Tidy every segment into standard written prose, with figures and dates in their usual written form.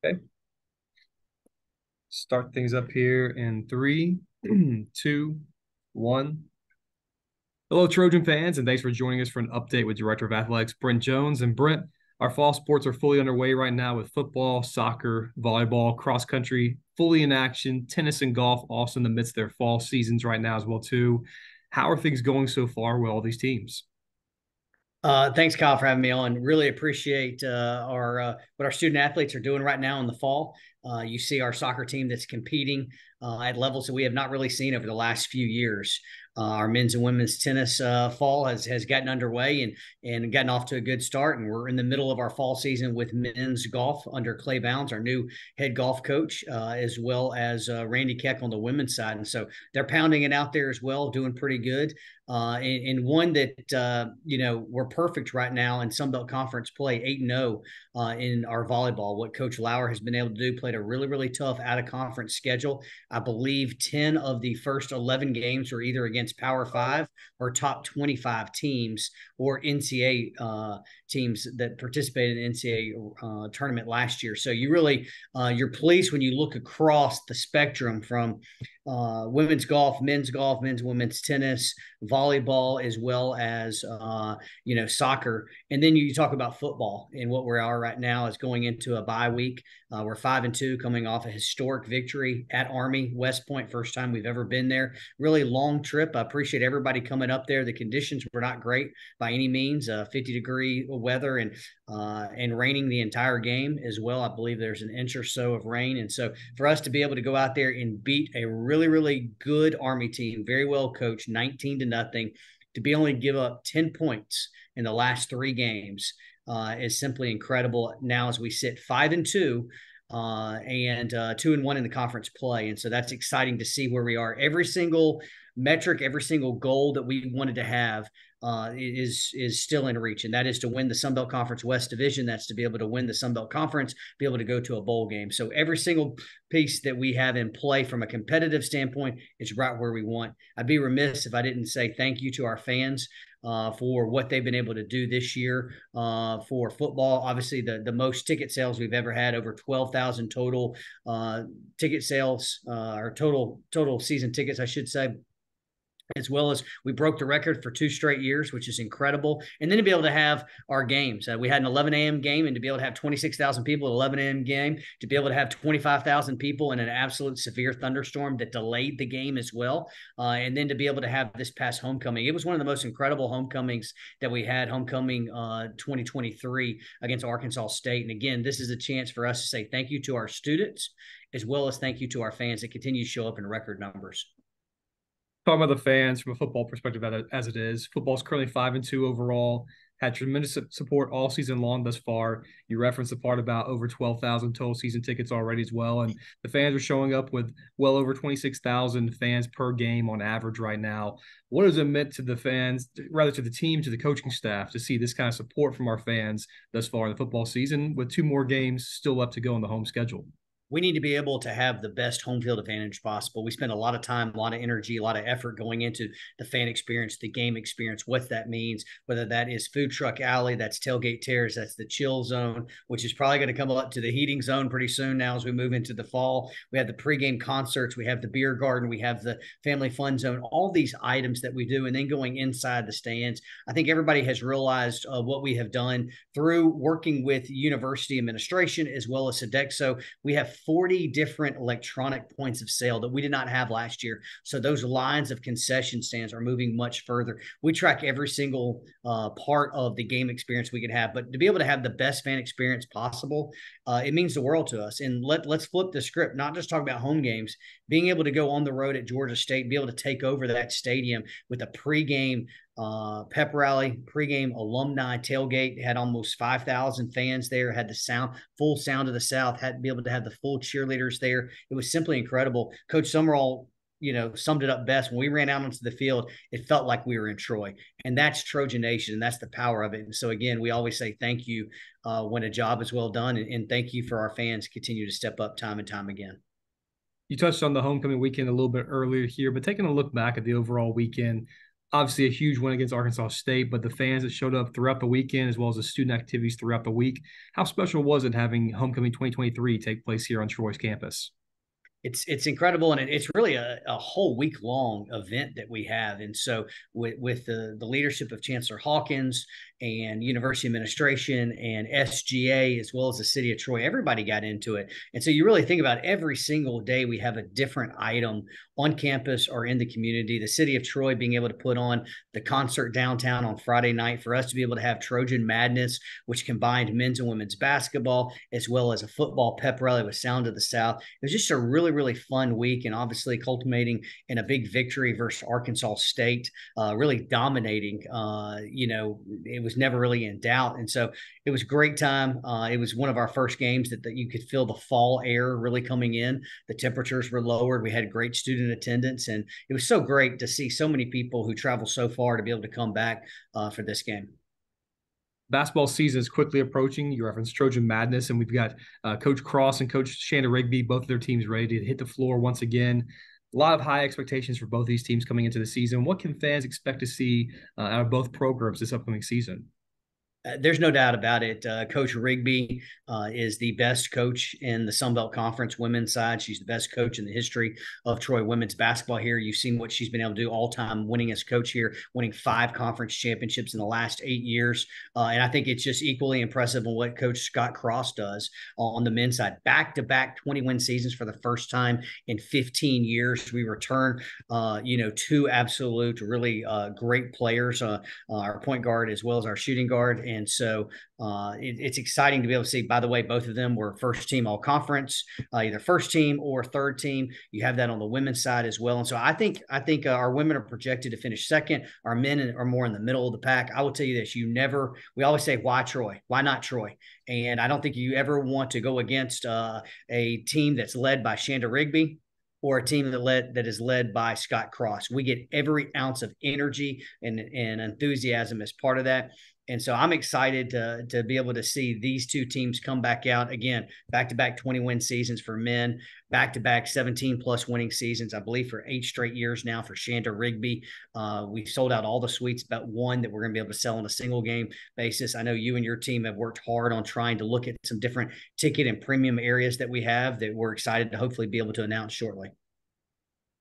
Okay, start things up here in three, two, one. Hello, Trojan fans, and thanks for joining us for an update with Director of Athletics, Brent Jones. And Brent, our fall sports are fully underway right now with football, soccer, volleyball, cross country, fully in action, tennis and golf also in the midst of their fall seasons right now as well, too. How are things going so far with all these teams? Thanks, Kyle, for having me on. Really appreciate our what our student athletes are doing right now in the fall. You see our soccer team that's competing at levels that we have not really seen over the last few years. Our men's and women's tennis fall has gotten underway and gotten off to a good start. And we're in the middle of our fall season with men's golf under Clay Bounds, our new head golf coach, as well as Randy Keck on the women's side. And so they're pounding it out there as well, doing pretty good. And one that we're perfect right now in Sun Belt Conference play, 8-0 in our volleyball. What Coach Lauer has been able to do, played a really tough out of conference schedule. I believe 10 of the first 11 games were either against Power Five or top 25 teams or NCAA teams that participated in NCAA tournament last year. So you're pleased when you look across the spectrum from women's golf, men's women's tennis, volleyball, as well as soccer. And then you talk about football, and what we are right now is going into a bye week. We're 5-2, coming off a historic victory at Army West Point, first time we've ever been there. Really long trip. I appreciate everybody coming up there. The conditions were not great by any means. 50-degree weather and raining the entire game as well. I believe there's an inch or so of rain, and so for us to be able to go out there and beat a really good Army team, very well coached, 19-0, to be only give up 10 points in the last three games is simply incredible. Now, as we sit 5-2 and 2-1 in the conference play, and so that's exciting to see where we are. Every single metric, every single goal that we wanted to have is still in reach, and that is to win the Sun Belt Conference West Division. That's to be able to win the Sun Belt Conference, be able to go to a bowl game. So every single piece that we have in play from a competitive standpoint is right where we want. I'd be remiss if I didn't say thank you to our fans for what they've been able to do this year for football. Obviously, the most ticket sales we've ever had, over 12,000 total ticket sales, or total season tickets, I should say, as well as we broke the record for 2 straight years, which is incredible. And then to be able to have our games, we had an 11 a.m. game, and to be able to have 26,000 people at 11 a.m. game, to be able to have 25,000 people in an absolute severe thunderstorm that delayed the game as well. And then to be able to have this past homecoming, it was one of the most incredible homecomings that we had, homecoming 2023 against Arkansas State. And again, this is a chance for us to say thank you to our students, as well as thank you to our fans that continue to show up in record numbers. Talking about the fans from a football perspective as it is, football is currently 5-2 overall. Had tremendous support all season long thus far. You referenced the part about over 12,000 total season tickets already as well, and the fans are showing up with well over 26,000 fans per game on average right now. What has it meant to the fans, rather to the team, to the coaching staff, to see this kind of support from our fans thus far in the football season, with two more games still left to go on the home schedule? We need to be able to have the best home field advantage possible. We spend a lot of time, a lot of energy, a lot of effort going into the fan experience, the game experience, what that means, whether that is food truck alley, that's tailgate terrace, that's the chill zone, which is probably going to come up to the heating zone pretty soon now as we move into the fall. We have the pregame concerts, we have the beer garden, we have the family fun zone, all these items that we do, and then going inside the stands. I think everybody has realized what we have done through working with university administration as well as Sodexo. We have 40 different electronic points of sale that we did not have last year. So those lines of concession stands are moving much further. We track every single part of the game experience we could have, but to be able to have the best fan experience possible, it means the world to us. And let's flip the script, not just talk about home games, being able to go on the road at Georgia State, be able to take over that stadium with a pregame pep rally, pregame alumni tailgate, had almost 5,000 fans there, had the full sound of the South, had to be able to have the full cheerleaders there. It was simply incredible. Coach Summerall, summed it up best. When we ran out onto the field, it felt like we were in Troy, and that's Trojan Nation, and that's the power of it. And so again, we always say thank you when a job is well done, and thank you for our fans continue to step up time and time again. You touched on the homecoming weekend a little bit earlier here, but taking a look back at the overall weekend, Obviously, a huge win against Arkansas State, but the fans that showed up throughout the weekend, as well as the student activities throughout the week, how special was it having Homecoming 2023 take place here on Troy's campus? It's incredible, and it's really a whole week long event that we have. And so with the leadership of Chancellor Hawkins and university administration and SGA, as well as the city of Troy, everybody got into it. And so you really think about every single day we have a different item on campus or in the community. The city of Troy being able to put on the concert downtown on Friday night, for us to be able to have Trojan Madness, which combined men's and women's basketball, as well as a football pep rally with Sound of the South. It was just a really fun week, and obviously culminating in a big victory versus Arkansas State, really dominating. It was never really in doubt. And so it was a great time. It was one of our first games that you could feel the fall air really coming in. The temperatures were lowered. We had great student attendance, and it was so great to see so many people who travel so far to be able to come back for this game. Basketball season is quickly approaching. You referenced Trojan Madness, and we've got Coach Cross and Coach Shanda Rigby, both of their teams ready to hit the floor once again. A lot of high expectations for both these teams coming into the season. What can fans expect to see out of both programs this upcoming season? There's no doubt about it. Coach Rigby is the best coach in the Sun Belt Conference women's side. She's the best coach in the history of Troy women's basketball here. You've seen what she's been able to do all-time winningest coach here, winning 5 conference championships in the last 8 years. And I think it's just equally impressive on what Coach Scott Cross does on the men's side. Back-to-back 20-win seasons for the first time in 15 years. We return, 2 absolute really great players, our point guard as well as our shooting guard. And so it's exciting to be able to see, by the way, both of them were first team all conference, either first team or third team. You have that on the women's side as well. And so I think our women are projected to finish second. Our men are more in the middle of the pack. I will tell you this, we always say, why Troy? Why not Troy? And I don't think you ever want to go against a team that's led by Shanda Rigby or a team that is led by Scott Cross. We get every ounce of energy and enthusiasm as part of that. And so I'm excited to be able to see these two teams come back out again, back-to-back 20-win seasons for men, back-to-back 17-plus winning seasons, I believe, for 8 straight years now for Shanda Rigby. We've sold out all the suites, about one that we're going to be able to sell on a single game basis. I know you and your team have worked hard on trying to look at some different ticket and premium areas that we have that we're excited to hopefully be able to announce shortly.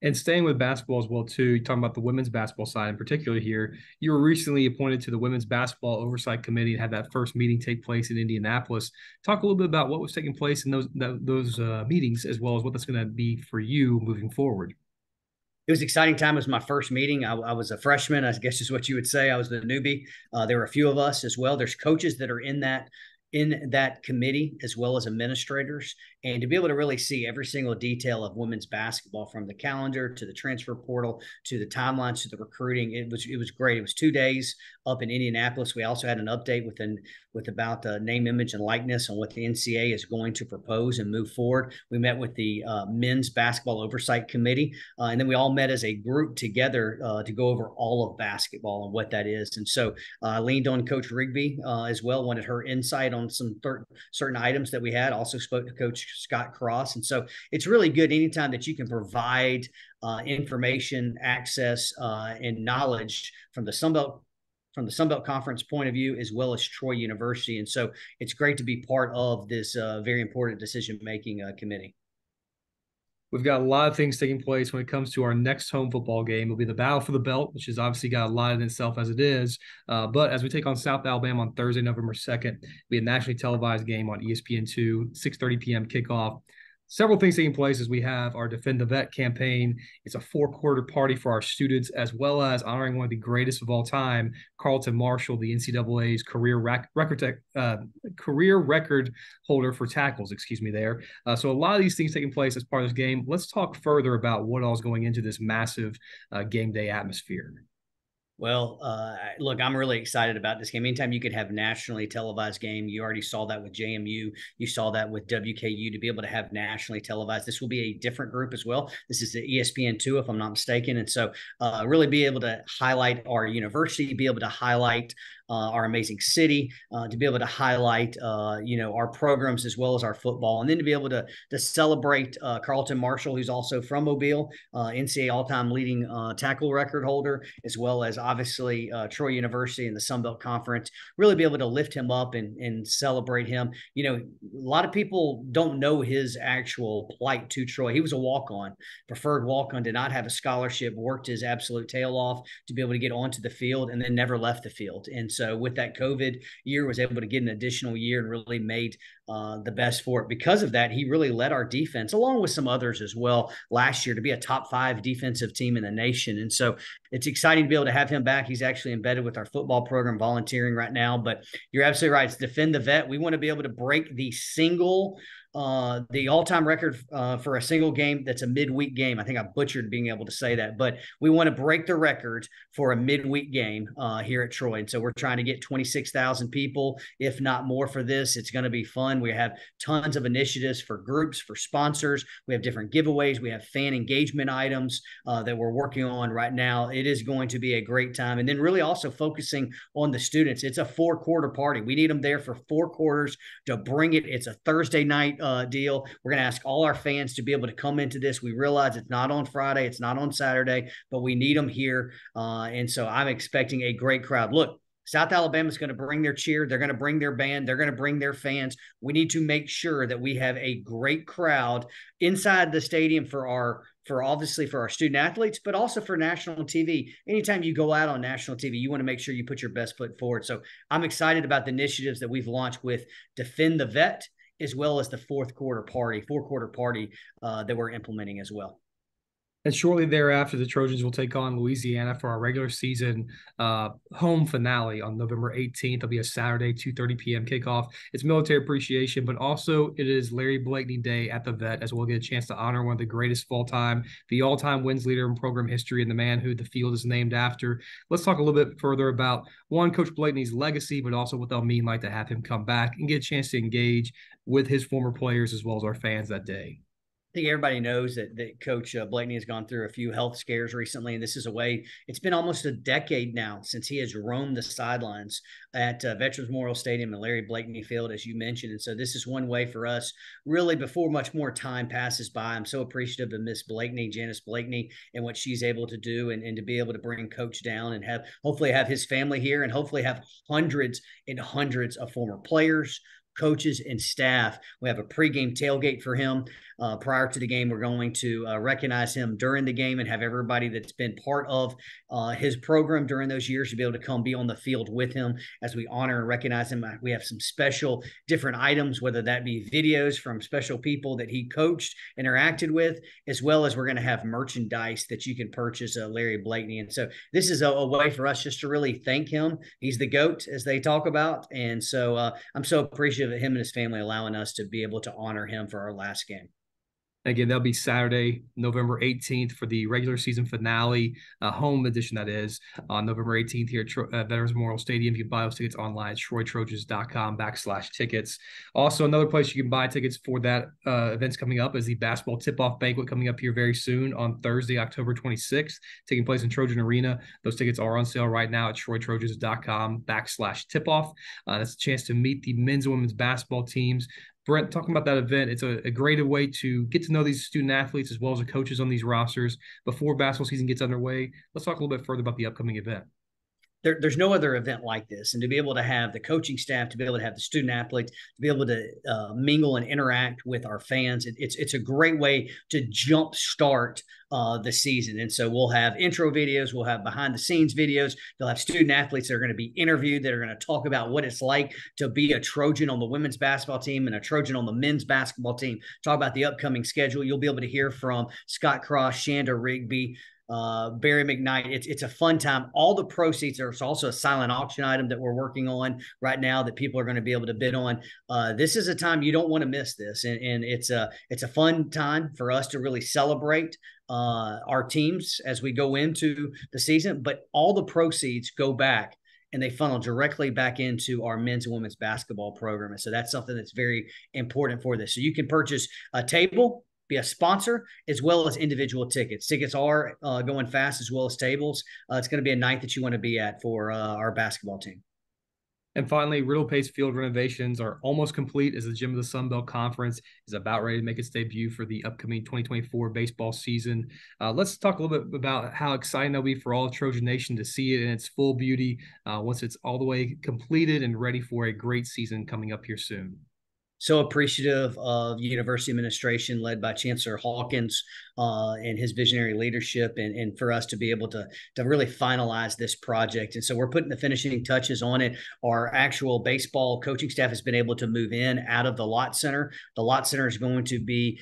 And staying with basketball as well, too, talking about the women's basketball side in particular here, you were recently appointed to the Women's Basketball Oversight Committee and had that first meeting take place in Indianapolis. Talk a little bit about what was taking place in those meetings, as well as what that's going to be for you moving forward. It was an exciting time. It was my first meeting. I was a freshman, I guess is what you would say. I was the newbie. There were a few of us as well. There's coaches that are in that committee, as well as administrators, and to be able to really see every single detail of women's basketball, from the calendar to the transfer portal to the timelines to the recruiting. It was great. It was 2 days up in Indianapolis. We also had an update with about the name, image, and likeness on what the NCAA is going to propose and move forward. We met with the men's basketball oversight committee, and then we all met as a group together to go over all of basketball and what that is. And so I leaned on Coach Rigby as well, wanted her insight on some certain items that we had. Also spoke to Coach Scott Cross. And so it's really good anytime that you can provide information, access, and knowledge from the Sun Belt Conference point of view, as well as Troy University. And so it's great to be part of this very important decision-making committee. We've got a lot of things taking place when it comes to our next home football game. It'll be the Battle for the Belt, which has obviously got a lot in itself as it is. But as we take on South Alabama on Thursday, November 2nd, we have a nationally televised game on ESPN2, 6:30 p.m. kickoff. Several things taking place as we have our Defend the Vet campaign. It's a 4-quarter party for our students, as well as honoring one of the greatest of all time, Carlton Marshall, the NCAA's career record holder for tackles, So a lot of these things taking place as part of this game. Let's talk further about what all is going into this massive game day atmosphere. Well, look, I'm really excited about this game. Anytime you could have nationally televised game, you already saw that with JMU. You saw that with WKU, to be able to have nationally televised. This will be a different group as well. This is the ESPN2, if I'm not mistaken. And so really be able to highlight our university, be able to highlight our amazing city, to be able to highlight, our programs as well as our football, and then to be able to celebrate Carlton Marshall, who's also from Mobile, NCAA all-time leading tackle record holder, as well as obviously Troy University and the Sun Belt Conference. Really be able to lift him up and celebrate him. A lot of people don't know his actual plight to Troy. He was a walk-on, preferred walk-on, did not have a scholarship, worked his absolute tail off to be able to get onto the field, and then never left the field. And so with that COVID year, was able to get an additional year and really made the best for it. Because of that, he really led our defense, along with some others as well, last year to be a top 5 defensive team in the nation. And so it's exciting to be able to have him back. He's actually embedded with our football program, volunteering right now. But you're absolutely right. It's Defend the Vet. We want to be able to break the all-time record for a single game that's a midweek game. I think I butchered being able to say that, but we want to break the record for a midweek game here at Troy. And so we're trying to get 26,000 people, if not more, for this. It's going to be fun. We have tons of initiatives for groups, for sponsors. We have different giveaways. We have fan engagement items that we're working on right now. It is going to be a great time. And then really also focusing on the students. It's a 4-quarter party. We need them there for 4 quarters to bring it. It's a Thursday night deal. We're going to ask all our fans to be able to come into this. We realize it's not on Friday, it's not on Saturday, but we need them here. And so I'm expecting a great crowd. Look, South Alabama is going to bring their cheer. They're going to bring their band. They're going to bring their fans. We need to make sure that we have a great crowd inside the stadium for obviously for our student athletes, but also for national TV. Anytime you go out on national TV, you want to make sure you put your best foot forward. So I'm excited about the initiatives that we've launched with Defend the Vet, as well as the 4-quarter party that we're implementing as well. And shortly thereafter, the Trojans will take on Louisiana for our regular season home finale on November 18th. It'll be a Saturday, 2:30 p.m. kickoff. It's military appreciation, but also it is Larry Blakeney Day at the Vet, as we'll get a chance to honor one of the greatest of all time, the all-time wins leader in program history, and the man who the field is named after. Let's talk a little bit further about, one, Coach Blakeney's legacy, but also what they'll mean like to have him come back and get a chance to engage with his former players as well as our fans that day. I think everybody knows that Coach Blakeney has gone through a few health scares recently, and this is a way. It's been almost a decade now since he has roamed the sidelines at Veterans Memorial Stadium and Larry Blakeney Field, as you mentioned. And so this is one way for us, really, before much more time passes by. I'm so appreciative of Miss Blakeney, Janice Blakeney, and what she's able to do, and to be able to bring Coach down and hopefully have his family here, and hopefully have hundreds and hundreds of former players, coaches, and staff. We have a pregame tailgate for him. Prior to the game, we're going to recognize him during the game and have everybody that's been part of his program during those years to be able to come be on the field with him as we honor and recognize him. We have some special different items, whether that be videos from special people that he coached, interacted with, as well as we're going to have merchandise that you can purchase, Larry Blakeney. And so this is a way for us just to really thank him. He's the GOAT, as they talk about. And so I'm so appreciative of him and his family allowing us to be able to honor him for our last game. Again, that'll be Saturday, November 18th for the regular season finale, home edition, that is, on November 18th here at Veterans Memorial Stadium. You can buy those tickets online at troytrojans.com/tickets. Also, another place you can buy tickets for that events coming up is the basketball tip-off banquet coming up here very soon on Thursday, October 26th, taking place in Trojan Arena. Those tickets are on sale right now at troytrojans.com/tipoff. That's a chance to meet the men's and women's basketball teams. Brent, talking about that event, it's a great way to get to know these student athletes as well as the coaches on these rosters before basketball season gets underway. Let's talk a little bit further about the upcoming event. There's no other event like this. And to be able to have the coaching staff, to be able to have the student athletes, to be able to mingle and interact with our fans, it's a great way to jumpstart the season. And so we'll have intro videos, we'll have behind the scenes videos. They'll have student athletes that are going to be interviewed, that are going to talk about what it's like to be a Trojan on the women's basketball team and a Trojan on the men's basketball team. Talk about the upcoming schedule. You'll be able to hear from Scott Cross, Shanda Rigby, Barry McKnight. It's a fun time. All the proceeds, there's also a silent auction item that we're working on right now that people are going to be able to bid on. This is a time you don't want to miss this. And it's a fun time for us to really celebrate our teams as we go into the season, but all the proceeds go back and they funnel directly back into our men's and women's basketball program. And so that's something that's very important for this. So you can purchase a table, be a sponsor, as well as individual tickets. Tickets are going fast, as well as tables. It's going to be a night that you want to be at for our basketball team. And finally, Riddle Pace Field renovations are almost complete as the gym of the Sun Belt Conference is about ready to make its debut for the upcoming 2024 baseball season. Let's talk a little bit about how exciting that'll be for all of Trojan Nation to see it in its full beauty once it's all the way completed and ready for a great season coming up here soon. So appreciative of university administration led by Chancellor Hawkins and his visionary leadership, and for us to be able to really finalize this project. And so we're putting the finishing touches on it. Our actual baseball coaching staff has been able to move in out of the lot center. The lot center is going to be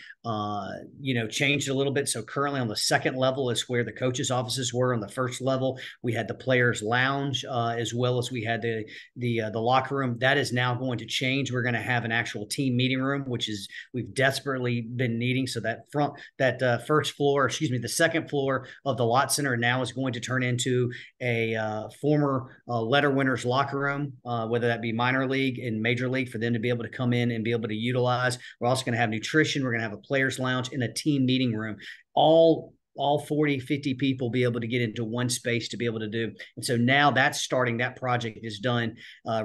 changed a little bit. So currently on the second level is where the coaches' offices were. On the first level, we had the players' lounge as well as we had the locker room. That is now going to change. We're going to have an actual team meeting room, which is we've desperately been needing. So that first floor, excuse me, the second floor of the lot center now is going to turn into a former letter winners locker room, whether that be minor league and major league, for them to be able to come in and be able to utilize. We're also going to have nutrition. We're going to have a players lounge and a team meeting room, all 40, 50 people be able to get into one space to be able to do. And so now that's starting, that project is done.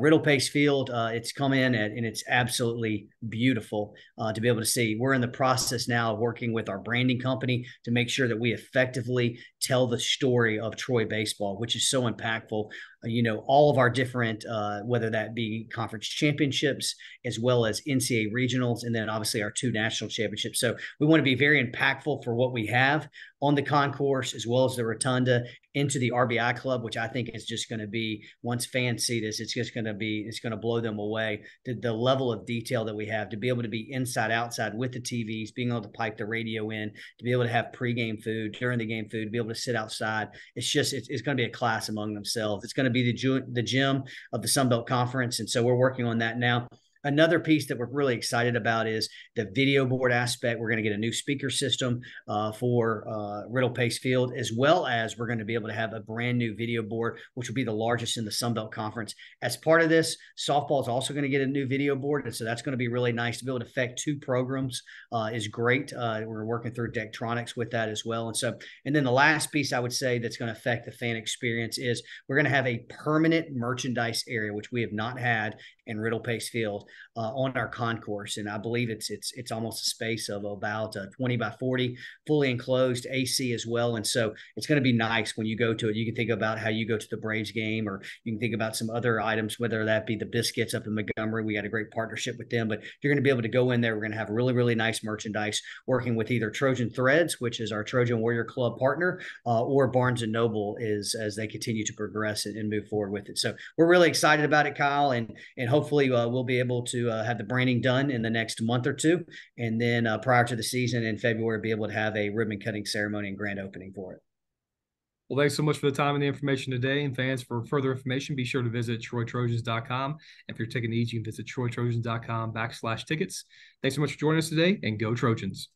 Riddle Pace Field, it's come in and it's absolutely beautiful to be able to see. We're in the process now of working with our branding company to make sure that we effectively tell the story of Troy baseball, which is so impactful. All of our different, whether that be conference championships, as well as NCAA regionals, and then obviously our 2 national championships. So we want to be very impactful for what we have on the concourse, as well as the rotunda, into the RBI club, which I think is just going to be, once fans see this, it's going to blow them away. The level of detail that we have to be able to be inside, outside with the TVs, being able to pipe the radio in, to be able to have pregame food, during the game food, to be able to sit outside. It's going to be a class among themselves. It's going to be the gym of the Sun Belt Conference. And so we're working on that now. Another piece that we're really excited about is the video board aspect. We're going to get a new speaker system for Riddle Pace Field, as well as we're going to be able to have a brand new video board, which will be the largest in the Sun Belt Conference. As part of this, softball is also going to get a new video board, and so that's going to be really nice to be able to affect 2 programs. Is great. We're working through Dectronics with that as well, and then the last piece I would say that's going to affect the fan experience is we're going to have a permanent merchandise area, which we have not had in Riddle Pace Field on our concourse. And I believe it's almost a space of about 20 by 40, fully enclosed, AC as well. And so it's going to be nice when you go to it. You can think about how you go to the Braves game, or you can think about some other items, whether that be the biscuits up in Montgomery. We got a great partnership with them, but you're going to be able to go in there. We're going to have really, really nice merchandise, working with either Trojan Threads, which is our Trojan Warrior Club partner, or Barnes and Noble as they continue to progress and move forward with it. So we're really excited about it, Kyle, and hopefully we'll be able to have the branding done in the next month or 2, and then prior to the season in February, be able to have a ribbon cutting ceremony and grand opening for it. Well, thanks so much for the time and the information today. And fans, for further information, be sure to visit TroyTrojans.com. And if you're taking these, you can visit TroyTrojans.com/tickets. Thanks so much for joining us today, and go Trojans.